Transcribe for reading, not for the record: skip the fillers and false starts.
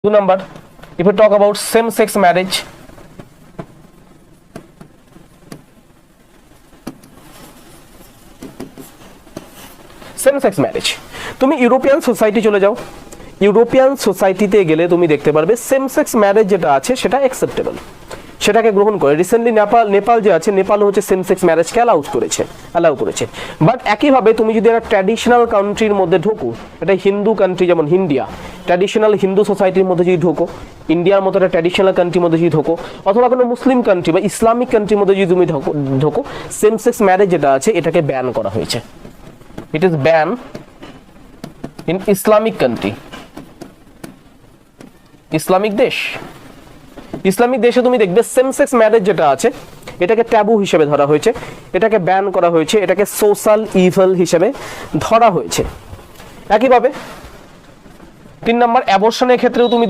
2 number, if we talk about same-sex marriage, তুমি European society চলে যাও, ইউরোপিয়ান সোসাইটিতে গেলে তুমি দেখতে পারবে সেম সেক্স ম্যারেজ যেটা আছে সেটা অ্যাকসেপ্টেবল, সেটাকে গ্রহণ করে। রিসেন্টলি নেপাল যে আছে, নেপাল হচ্ছে সেম সেক্স ম্যারেজকে অ্যালাউ করেছে। বাট একইভাবে তুমি যদি একটা ট্র্যাডিশনাল কান্ট্রির মধ্যে ঢোকো, এটা হিন্দু কান্ট্রি যেমন ইন্ডিয়া, ট্র্যাডিশনাল হিন্দু সোসাইটির মধ্যে যদি ঢোকো, ইন্ডিয়ার মতো একটা ট্র্যাডিশনাল কান্ট্রির মধ্যে যদি ঢোকো, অথবা কোনো মুসলিম কান্ট্রি বা ইসলামিক কান্ট্রির মধ্যে যদি তুমি ঢোকো, সেম সেক্স ম্যারেজ যেটা আছে এটাকে ব্যান করা হয়েছে। It is ban in Islamic country, Islamic দেশে তুমি দেখবে সেম সেক্স ম্যারেজ যেটা আছে এটাকে ট্যাবু হিসেবে ধরা হয়েছে, এটাকে ব্যান করা হয়েছে, এটাকে সোশ্যাল ইভিল হিসেবে ধরা হয়েছে। একইভাবে 3 নম্বর, অ্যাবর্শনের ক্ষেত্রেও তুমি